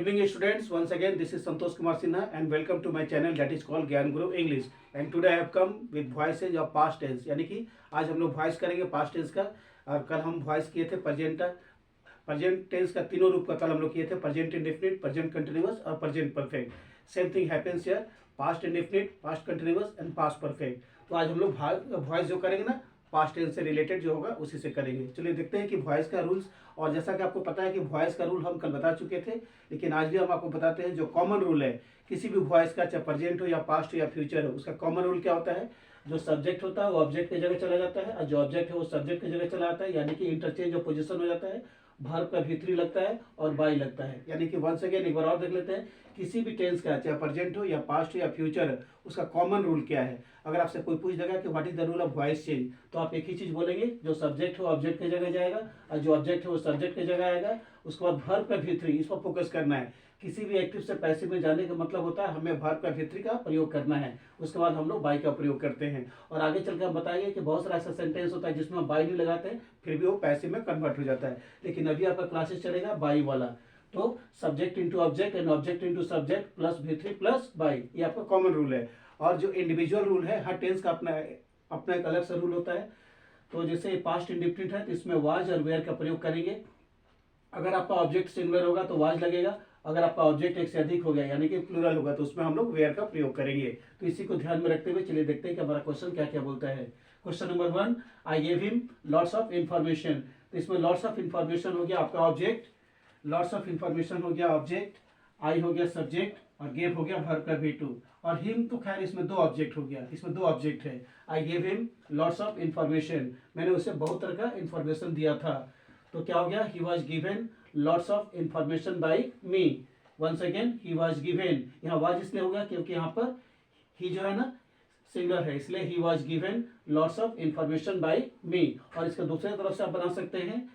evening students, once again this is Santosh Kumar Sinha and welcome to my channel that is called Gyan Guru English and today I have come with voices of past tense यानी कि आज हम लोग voice करेंगे past tense का। और कल हम वॉइस किए थे प्रेजेंट टेंस का तीनों रूप का कल हम लोग किए थे, प्रेजेंट इंडेफिनिट, प्रेजेंट कंटिन्यूअस और present perfect. Same thing happens here, past indefinite, past continuous and past perfect. तो आज हम लोग वॉइस जो करेंगे ना पास्ट टेंस से रिलेटेड जो होगा उसी से करेंगे। चलिए देखते हैं कि वॉइस का रूल्स। और जैसा कि आपको पता है कि वॉइस का रूल हम कल बता चुके थे, लेकिन आज भी हम आपको बताते हैं जो कॉमन रूल है किसी भी वॉइस का, चाहे प्रेजेंट हो या पास्ट हो या फ्यूचर हो, उसका कॉमन रूल क्या होता है। जो सब्जेक्ट होता है वो ऑब्जेक्ट की जगह चला जाता है और जो ऑब्जेक्ट है वो सब्जेक्ट की जगह चला आता है, यानी कि इंटरचेंज ऑफ पोजीशन हो जाता है। वर्ब का भी3 लगता है और बाई लगता है। यानी कि वंस अगेन एक बार और देख लेते हैं, किसी भी टेंस का चाहे प्रेजेंट हो या पास्ट हो या फ्यूचर, उसका कॉमन रूल क्या है। अगर आपसे कोई पूछ देगा कि what is the rule of voice change, तो आप एक ही चीज बोलेंगे, जो सब्जेक्ट हो ऑब्जेक्ट की जगह जाएगा और जो ऑब्जेक्ट है वो सब्जेक्ट की जगह आएगा। उसके बाद वर्ब का भी3, इस पर फोकस करना है। किसी भी एक्टिव से पैसिव में जाने का मतलब होता है हमें वर्ब का भी3 का प्रयोग करना है। उसके बाद हम लोग बाई का प्रयोग करते हैं और आगे चलकर हम बताएंगे कि बहुत सारा ऐसा सेंटेंस होता है जिसमें हम बाई नहीं लगाते हैं, फिर भी वो पैसिव में कन्वर्ट हो जाता है। लेकिन अभी आपका क्लासेस चलेगा बाई वाला। तो subject into object and object into subject plus भी3 प्लस बाई, ये आपका कॉमन रूल है। और जो इंडिविजुअल रूल है, हर टेंस का अपना एक अलग सा रूल होता है। तो जैसे पास्ट इंडिफिनिट है तो इसमें वाज और वेयर का प्रयोग करेंगे। अगर आपका ऑब्जेक्ट सिंगुलर होगा तो वाज लगेगा, अगर आपका ऑब्जेक्ट एक से अधिक हो गया यानी कि प्लूरल होगा तो उसमें हम लोग वेयर का प्रयोग करेंगे। तो इसी को ध्यान में रखते हुए चलिए देखते हैं कि हमारा क्वेश्चन क्या क्या बोलता है। Question number 1, I give him lots of information. तो इसमें लॉट्स ऑफ इंफॉर्मेशन हो गया आपका ऑब्जेक्ट, लॉट्स ऑफ इंफॉर्मेशन हो गया ऑब्जेक्ट, आई हो गया सब्जेक्ट और गिव हो गया वर्ब का भी2। और हिम तो खैर इसमें 2 ऑब्जेक्ट हो गया, इसमें 2 ऑब्जेक्ट है। I give him lots of information, मैंने उसे बहुत तरह का इंफॉर्मेशन दिया था। तो क्या हो गया, he was given lots of information by me. Once again he was given, यहाँ वाज इसलिए होगा क्योंकि यहाँ पर ही जो है ना सिंगलर है, इसलिए he was given lots of information by me. और इसका दूसरे तरफ से आप बना सकते हैं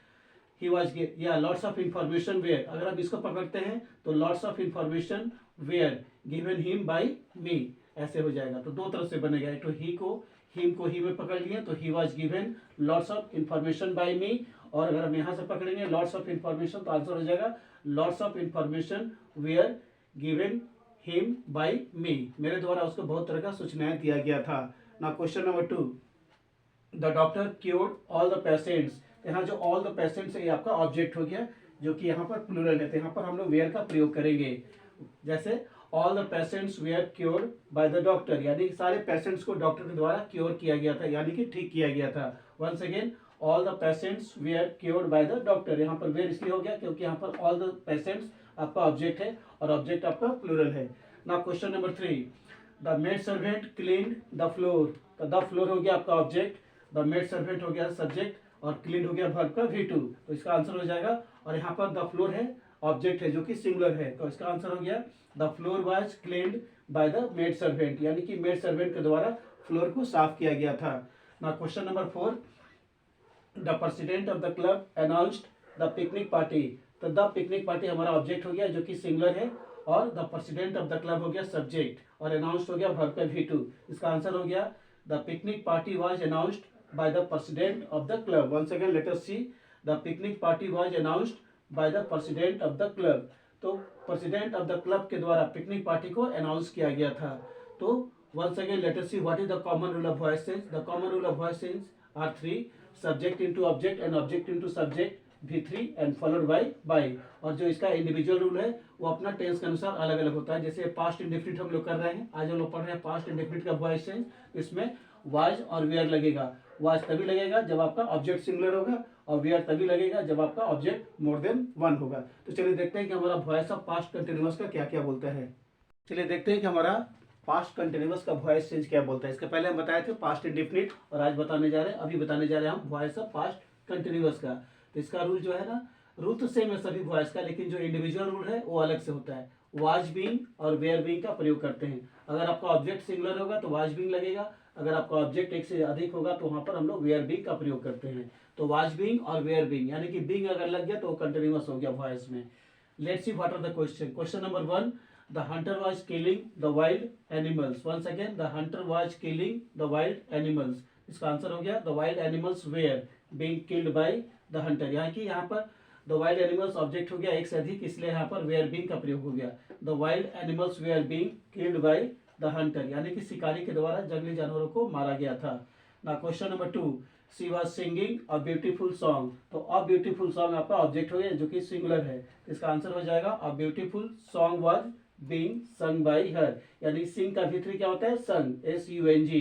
he was या लॉट्स ऑफ इंफॉर्मेशन वेयर। अगर आप इसको पकड़ते हैं तो lots of information were given him by me, ऐसे हो जाएगा। तो 2 तरफ से बनेगा, तो ही को हिम को ही में पकड़ लिए तो he was given lots of information by me. और अगर हम यहाँ से पकड़ेंगे लॉट्स ऑफ इंफॉर्मेशन तो आंसर हो जाएगा lots of information were given him by me. मेरे द्वारा उसको बहुत तरह का सूचनाएं दिया गया था। ना question number 2, the doctor cured all the patients. यहाँ जो ऑल द पेशेंट्स है ये आपका ऑब्जेक्ट हो गया, जो कि यहाँ पर प्लूरल है, तो यहाँ पर हम लोग वेयर का प्रयोग करेंगे। जैसे all the patients were cured by the doctor, यानी सारे पेशेंट्स को डॉक्टर के द्वारा क्योर किया गया था, यानी कि ठीक किया गया था। Once again all the patients were cured by the doctor, यहाँ पर वेयर इसलिए हो गया क्योंकि यहाँ पर ऑल द पेशेंट्स आपका ऑब्जेक्ट है और ऑब्जेक्ट आपका प्लूरल है। Now question number 3, the maid servant cleaned the floor. तो द फ्लोर हो गया आपका ऑब्जेक्ट, द मेड सर्वेंट हो गया सब्जेक्ट और क्लीन हो गया वर्ब का भी2। तो इसका आंसर हो जाएगा, और यहाँ पर द फ्लोर है ऑब्जेक्ट है जो कि सिंगुलर है, तो इसका आंसर हो गया the floor was cleaned by the maid servant, यानी कि मेड सर्वेंट के द्वारा फ्लोर को साफ किया गया था। ना question number 4, the president of the club announced the picnic party. तो द पिकनिक पार्टी हमारा ऑब्जेक्ट हो गया जो कि सिंगुलर है और the president of the club हो गया सब्जेक्ट और अनाउंस्ड हो गया वर्ब का भी2। इसका आंसर हो गया the picnic party was announced by the president of the club. Once again let us see, the picnic party was announced by the president of the club. तो president of the club के द्वारा picnic party को announce किया गया था। तो once again let us see what is the common rule of voice change. The common rule of voice change are 3, subject into object and object into subject भी3 and followed by। और जो इसका individual rule है वो अपना tense के अनुसार अलग अलग होता है। जैसे पास्ट इंडेफिनिट हम लोग कर रहे हैं, आज हम लोग पढ़ रहे हैं पास्ट इंडेफिनिट का वॉइस चेंज, इसमें वाज और वेयर लगेगा। वाज तभी लगेगा जब आपका ऑब्जेक्ट सिंगुलर होगा और वेयर तभी लगेगा जब आपका ऑब्जेक्ट मोर देन 1 होगा। तो चलिए देखते हैं कि हमारा वॉइस ऑफ पास्ट कंटिन्यूअस का क्या क्या बोलता है। चलिए देखते हैं कि हमारा पास्ट कंटिन्यूअस का वॉइस चेंज क्या बोलता है। इसके पहले हम बताए थे पास्ट इंडेफिनिट और आज बताने जा रहे हैं, अभी बताने जा रहे हैं हम वॉइस ऑफ पास्ट कंटिन्यूअस का। तो इसका रूल जो है ना, रूल तो सेम है सभी वॉइस का, लेकिन जो इंडिविजुअल रूल है वो अलग से होता है। वाज बीइंग और वेयर बीइंग का प्रयोग करते हैं। अगर आपका ऑब्जेक्ट सिंगुलर होगा तो वाज बीइंग लगेगा, अगर आपका ऑब्जेक्ट एक से अधिक होगा तो वहां पर हम लोग वेयर बीइंग का प्रयोग करते हैं। तो वाज बीइंग और वेयर बीइंग, यानी कि बीइंग अगर लग गया तो कंटिन्यूअस हो गया वॉइस में। Let's see what are the question. Question number 1, the hunter was killing the wild animals. Once again the hunter was killing the wild animals. इसका आंसर हो गया the wild animals were being killed by the hunter, यानी कि यहाँ पर the wild animals object हो गया एक से अधिक, इसलिए यहाँ पर वेयर बीइंग का प्रयोग हो गया। The wild animals were being killed by the hunter, यानी कि शिकारी के द्वारा जंगली जानवरों को मारा गया था। ना question number 2, she was singing a beautiful song. तो अ ब्यूटीफुल सॉन्ग आपका ऑब्जेक्ट हो गया जो कि सिंगुलर है, इसका आंसर हो जाएगा a beautiful song was being sung by her, यानी सिंग का V3 क्या होता है, sung, SUNG।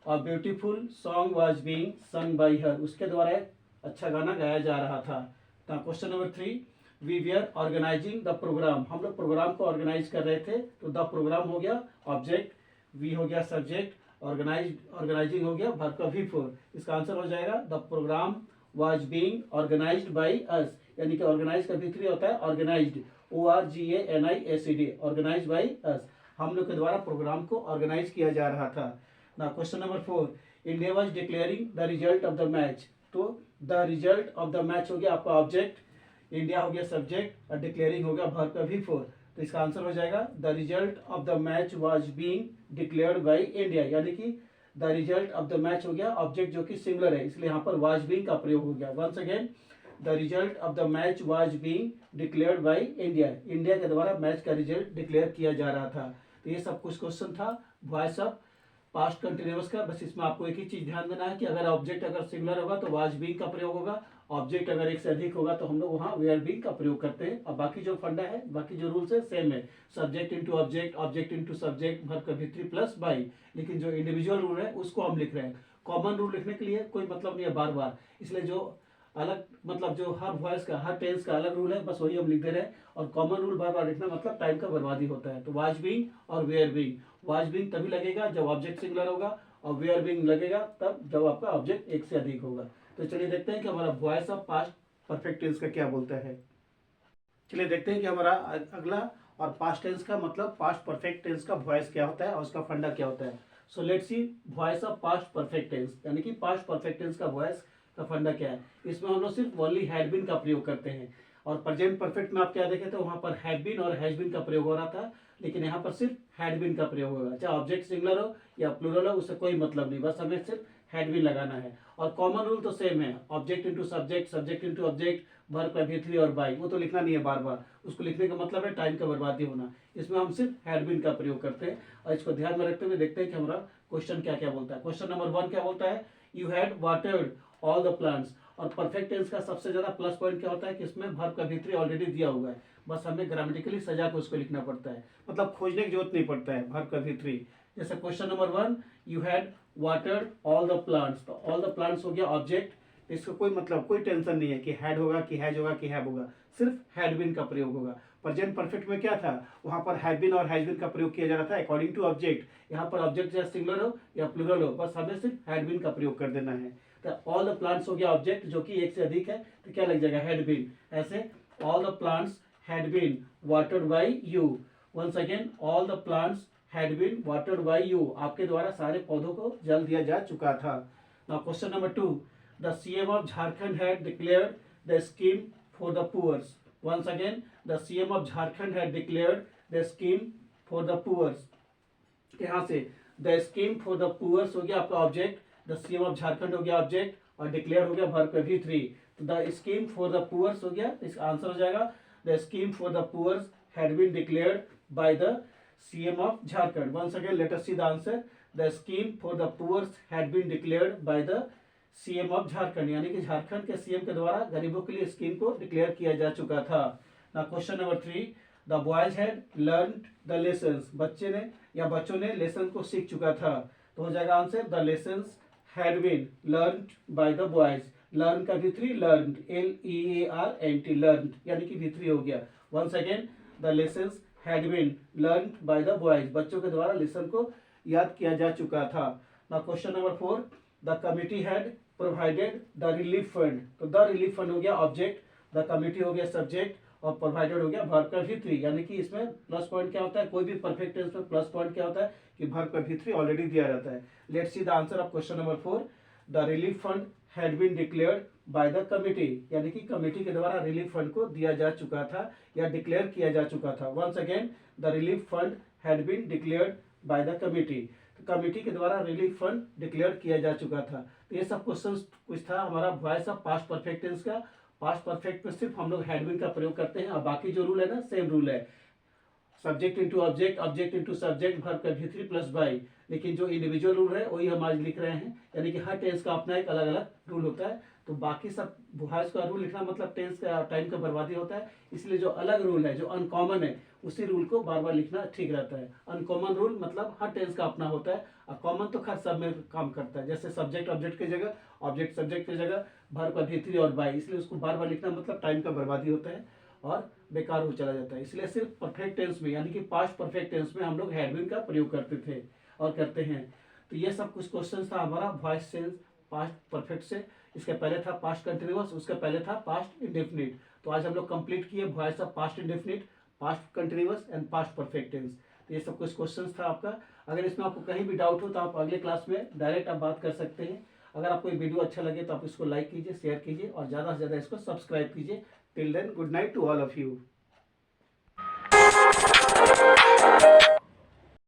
A beautiful song was being sung by her, उसके द्वारा एक अच्छा गाना गाया जा रहा था। Question number 3, we we're organising the programme, हम लोग प्रोग्राम को ऑर्गेनाइज कर रहे थे, तो द प्रोग्राम हो गया ऑब्जेक्ट, वी हो गया सब्जेक्ट, ऑर्गेनाइजिंग हो गया वर्ब का V4, इसका आंसर हो जाएगा the programme was being organised by us, यानी कि ऑर्गेनाइज का V3 होता है organised, ORGANIZED, organised by us, हम लोग के द्वारा प्रोग्राम को ऑर्गेनाइज किया जा रहा था। ना question number 4, India was declaring the result of the match. तो the result of the match हो गया आपका ऑब्जेक्ट, इंडिया हो गया सब्जेक्ट और डिक्लेयरिंग हो गया वर्ब का V4, तो इसका आंसर हो जाएगा the result of the match was being declared by India, यानी कि the result of the match हो गया ऑब्जेक्ट जो कि सिंगुलर है, इसलिए यहाँ पर वाज बीइंग का प्रयोग हो गया। Once again, the result of the match was being declared by India, India के द्वारा मैच का रिजल्ट डिक्लेयर किया जा रहा था। तो ये सब कुछ क्वेश्चन था वॉइस ऑफ पास्ट कंटिन्यूअस का। बस इसमें आपको एक ही चीज ध्यान देना है कि अगर ऑब्जेक्ट अगर सिंगुलर होगा तो वाज बीइंग का प्रयोग होगा, ऑब्जेक्ट अगर एक से अधिक होगा तो हम लोग वहाँ वेयर बीइंग का प्रयोग करते हैं। और बाकी जो फंडा है, बाकी जो रूल्स है सेम है, subject into object, object into subject, verb का V3 प्लस बाई, लेकिन जो इंडिविजुअल रूल है उसको हम लिख रहे हैं। कॉमन रूल लिखने के लिए कोई मतलब नहीं है बार बार, इसलिए जो अलग मतलब जो हर वॉइस का हर टेंस का अलग रूल है बस वही हम लिख दे रहे हैं, और कॉमन रूल बार बार लिखना मतलब टाइम का बर्बादी होता है। तो वाज बीइंग और वेयर बीइंग, वाज बीइंग तभी लगेगा जब ऑब्जेक्ट सिंगुलर होगा, और वेयर बीइंग लगेगा तब जब आपका ऑब्जेक्ट एक से अधिक होगा। तो चलिए देखते हैं कि हमारा voice of past perfect tense का क्या बोलता है। चलिए देखते हैं कि हमारा अगला और पास्ट टेंस का मतलब पास्ट परफेक्ट टेंस का वॉइस क्या होता है और उसका फंडा क्या होता है। So let's see voice of past perfect tense, यानी कि पास्ट परफेक्ट टेंस का वॉइस का फंडा क्या है। इसमें हम लोग सिर्फ ओनली हैड बीन का प्रयोग करते हैं, और प्रेजेंट परफेक्ट में आप क्या देखे थे वहां पर हैड बीन और हैज बीन का प्रयोग हो रहा था, लेकिन यहाँ पर सिर्फ हैड बीन का प्रयोग होगा। चाहे ऑब्जेक्ट सिंगुलर हो या प्लूरल हो उससे कोई मतलब नहीं, बस हमें सिर्फ हैड बीन लगाना है। और कॉमन रूल तो सेम है, object into subject, subject into object, verb का V3 और बाई, वो तो लिखना नहीं है बार बार, उसको लिखने का मतलब है टाइम का बर्बादी होना। इसमें हम सिर्फ हैड बीन का प्रयोग करते हैं, और इसको ध्यान में रखते हुए देखते हैं कि हमारा क्वेश्चन क्या क्या बोलता है। क्वेश्चन नंबर 1 क्या बोलता है, you had watered all the plants. और परफेक्ट टेंस का सबसे ज्यादा प्लस पॉइंट क्या होता है कि इसमें वर्ब का V3 ऑलरेडी दिया हुआ है, बस हमें ग्रामेटिकली सजा के उसको लिखना पड़ता है, मतलब खोजने की जरूरत नहीं पड़ता है वर्ब का V3। जैसे question number 1, you had watered all the plants, तो ऑल द प्लांट्स हो गया ऑब्जेक्ट, इसको कोई मतलब कोई टेंशन नहीं है कि हैड होगा कि हैज होगा कि हैव होगा, सिर्फ हैड बीन का प्रयोग होगा। प्रेजेंट परफेक्ट में क्या था, वहां पर हैव बीन और हैज बीन का प्रयोग किया जा रहा था अकॉर्डिंग टू ऑब्जेक्ट। यहाँ पर ऑब्जेक्ट या सिंगुलर हो या प्लूरल हो, बस हमें सिर्फ हैड बीन का प्रयोग कर देना है। तो ऑल द प्लांट्स हो गया ऑब्जेक्ट जो कि एक से अधिक है, तो क्या लग जाएगा, हैड बीन। ऐसे all the plants had been watered by you. Once again, all the plants had been watered by you, आपके द्वारा सारे पौधों को जल दिया जा चुका था। Now question number 2, the CM of Jharkhand had declared the scheme for the poors. Once again, the CM of Jharkhand had declared the scheme for the poors. यहाँ से the scheme for the poors हो गया आपका object, the CM of Jharkhand हो गया object, और declare हो गया वर्ब का V3। तो the scheme for the poors हो गया, इसका आंसर हो जाएगा the scheme for the poors had been declared by the CM of Jharkhand. Once again, let us see the answer. The scheme for the poor had been declared by the CM of Jharkhand. यानी कि झारखंड के CM के द्वारा गरीबों के लिए scheme को declare किया जा चुका था। Now question number 3, the boys had learned the lessons. बच्चे ने या बच्चों ने लेसन को सीख चुका था, तो हो जाएगा answer the lessons had been learned by the boys. Learn का V3 learned, LEARNT learned, यानी कि V3 हो गया। Once again, the lessons had been learned by the boys, बच्चों के द्वारा लेसन को याद किया जा चुका था। Now question number 4, the committee had provided the relief fund। तो the relief fund हो गया ऑब्जेक्ट, the committee हो गया सब्जेक्ट, और provided हो गया verb का V3। यानी कि इसमें प्लस पॉइंट क्या होता है, कोई भी परफेक्ट टेंस में प्लस पॉइंट क्या होता है कि verb का V3 ऑलरेडी दिया रहता है। Let's see the answer of question number 4, the relief fund had been declared by the committee, यानी कि कमेटी के द्वारा रिलीफ फंड को दिया जा चुका था या डिक्लेयर किया जा चुका था। Once again, the relief fund had been declared by the committee, तो कमेटी के द्वारा रिलीफ फंड डिक्लेयर किया जा चुका था। तो ये सब क्वेश्चन कुछ था हमारा voice of past perfect tense का, पास्ट परफेक्ट में सिर्फ हम लोग हैड बीन का प्रयोग करते हैं और बाकी जो रूल है ना सेम रूल है, subject into object, object into subject, verb का V3 प्लस बाई। लेकिन जो इंडिविजुअल रूल है वही हम आज लिख रहे हैं, यानी कि हर टेंस का अपना एक अलग अलग रूल होता है। तो बाकी सब वॉइस का रूल लिखना मतलब टेंस का टाइम का बर्बादी होता है, इसलिए जो अलग रूल है जो अनकॉमन है उसी रूल को बार बार लिखना ठीक रहता है। अनकॉमन रूल मतलब हर टेंस का अपना होता है, और कॉमन तो खैर सब में काम करता है। जैसे सब्जेक्ट ऑब्जेक्ट की जगह, ऑब्जेक्ट सब्जेक्ट की जगह, वर्ब का V3 और बाई, इसलिए उसको बार बार लिखना मतलब टाइम का बर्बादी होता है और बेकार हो चला जाता है। इसलिए सिर्फ परफेक्ट टेंस में यानी कि पास्ट परफेक्ट टेंस में हम लोग हैड बीन का प्रयोग करते थे और करते हैं। तो ये सब कुछ क्वेश्चन था हमारा वॉइस टेंस पास्ट परफेक्ट से। इसके पहले था पास्ट कंटिन्यूअस, उसके पहले था पास्ट इंडेफिनिट। तो आज हम लोग कंप्लीट किए voice of past indefinite, past continuous and past perfect tense. तो ये सब कुछ क्वेश्चन था आपका। अगर इसमें आपको कहीं भी डाउट हो तो आप अगले क्लास में डायरेक्ट आप बात कर सकते हैं। अगर आपको ये वीडियो अच्छा लगे तो आप इसको लाइक कीजिए, शेयर कीजिए और ज़्यादा से ज़्यादा इसको सब्सक्राइब कीजिए। Till then, good night to all of you.